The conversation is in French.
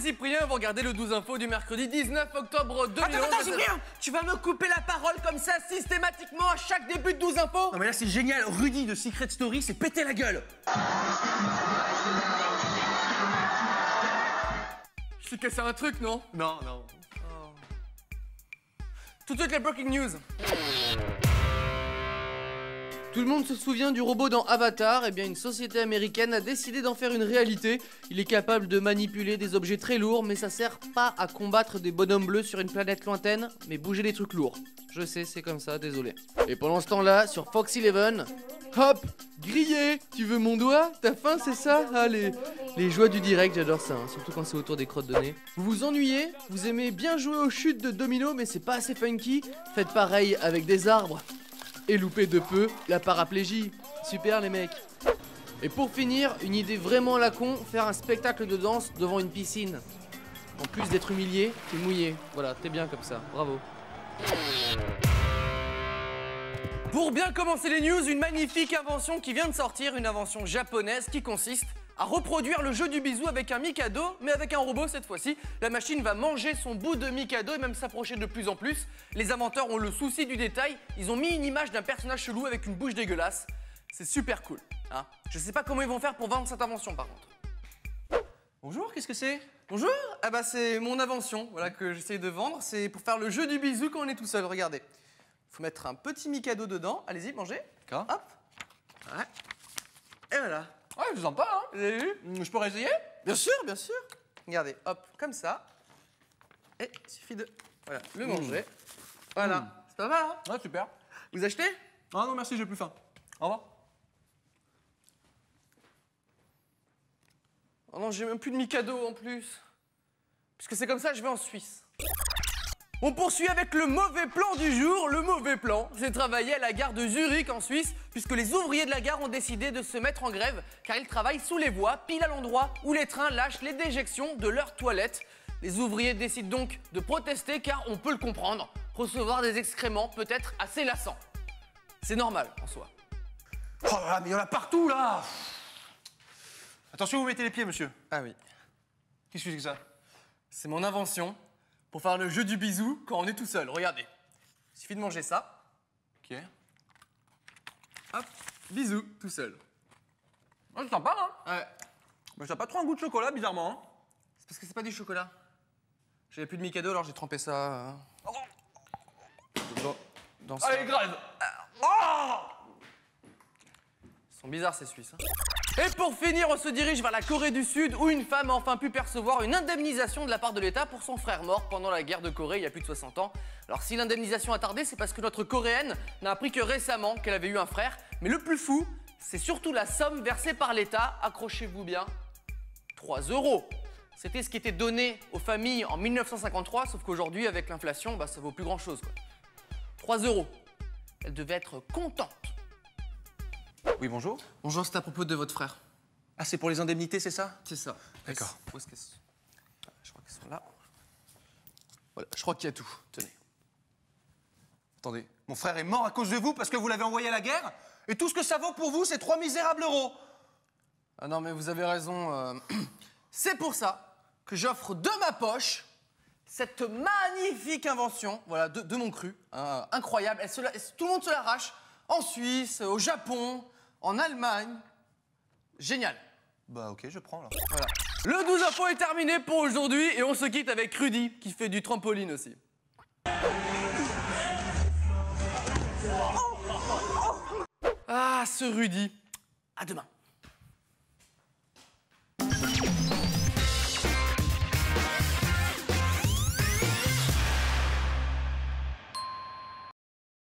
c'est Cyprien, vous regardez le 12 info du mercredi 19 octobre 2011. Attends, Cyprien, tu vas me couper la parole comme ça systématiquement à chaque début de 12 info? Non mais là c'est génial, Rudy de Secret Story s'est pété la gueule. Je t'ai cassé un truc, non? Non, non. Oh. Tout de suite les breaking news. Tout le monde se souvient du robot dans Avatar. Eh bien, une société américaine a décidé d'en faire une réalité. Il est capable de manipuler des objets très lourds, mais ça sert pas à combattre des bonhommes bleus sur une planète lointaine, mais bouger des trucs lourds. Je sais, c'est comme ça, désolé. Et pendant ce temps-là, sur Fox 11, hop, grillé. Tu veux mon doigt? T'as faim, c'est ça? Ah, les joies du direct, j'adore ça, hein, surtout quand c'est autour des crottes de nez. Vous vous ennuyez? Vous aimez bien jouer aux chutes de domino, mais c'est pas assez funky? Faites pareil avec des arbres. Et louper de peu la paraplégie. Super les mecs. Et pour finir, une idée vraiment à la con, faire un spectacle de danse devant une piscine. En plus d'être humilié, t'es mouillé. Voilà, t'es bien comme ça, bravo. Pour bien commencer les news, une magnifique invention qui vient de sortir, une invention japonaise qui consiste à reproduire le jeu du bisou avec un Mikado, mais avec un robot cette fois-ci. La machine va manger son bout de Mikado et même s'approcher de plus en plus. Les inventeurs ont le souci du détail, ils ont mis une image d'un personnage chelou avec une bouche dégueulasse. C'est super cool, hein. Je sais pas comment ils vont faire pour vendre cette invention par contre. Bonjour, qu'est-ce que c'est? Bonjour, ah bah c'est mon invention, voilà, que j'essaye de vendre. C'est pour faire le jeu du bisou quand on est tout seul, regardez. Faut mettre un petit Mikado dedans, allez-y, mangez. D'accord. Hop. Ouais. Et voilà. Ouais, je sens pas, hein. Vous avez vu? Je pourrais essayer? Bien sûr, bien sûr. Regardez, hop, comme ça. Et il suffit de voilà, le manger. Voilà, c'est pas mal, hein? Ouais, super. Vous achetez? Ah non, merci, j'ai plus faim. Au revoir. Oh non, j'ai même plus de Mikado en plus. Puisque c'est comme ça, je vais en Suisse. On poursuit avec le mauvais plan du jour. Le mauvais plan, j'ai travaillé à la gare de Zurich en Suisse, puisque les ouvriers de la gare ont décidé de se mettre en grève, car ils travaillent sous les voies, pile à l'endroit où les trains lâchent les déjections de leurs toilettes. Les ouvriers décident donc de protester, car on peut le comprendre, recevoir des excréments peut être assez lassant. C'est normal en soi. Oh là là, mais il y en a partout là. Attention, vous mettez les pieds, monsieur. Ah oui. Qu'est-ce que c'est que ça? C'est mon invention pour faire le jeu du bisou quand on est tout seul. Regardez. Il suffit de manger ça. Ok. Hop, bisou, tout seul. Ouais, c'est sympa, hein. Ouais. Mais ça n'a pas trop un goût de chocolat, bizarrement, hein. C'est parce que c'est pas du chocolat. J'avais plus de Mikado, alors j'ai trempé ça dans ça. Allez, grave. Oh. Ils sont bizarres ces Suisses, hein. Et pour finir, on se dirige vers la Corée du Sud où une femme a enfin pu percevoir une indemnisation de la part de l'État pour son frère mort pendant la guerre de Corée il y a plus de 60 ans. Alors si l'indemnisation a tardé, c'est parce que notre Coréenne n'a appris que récemment qu'elle avait eu un frère. Mais le plus fou, c'est surtout la somme versée par l'État. Accrochez-vous bien, 3 €. C'était ce qui était donné aux familles en 1953, sauf qu'aujourd'hui, avec l'inflation, bah, ça vaut plus grand-chose, quoi. 3 €. Elle devait être contente. Oui, bonjour. Bonjour, c'est à propos de votre frère. Ah, c'est pour les indemnités, c'est ça? C'est ça. D'accord. Où est-ce qu'elles sont? Je crois qu'elles sont là. Voilà, je crois qu'il y a tout. Tenez. Attendez, mon frère est mort à cause de vous parce que vous l'avez envoyé à la guerre? Et tout ce que ça vaut pour vous, c'est 3 misérables euros. Ah non, mais vous avez raison. C'est pour ça que j'offre de ma poche cette magnifique invention, voilà, de mon cru, hein, incroyable. Tout le monde se l'arrache. En Suisse, au Japon, en Allemagne. Génial. Bah ok, je prends là. Voilà. Le 12 info est terminé pour aujourd'hui et on se quitte avec Rudy qui fait du trampoline aussi. Ah, ce Rudy. À demain.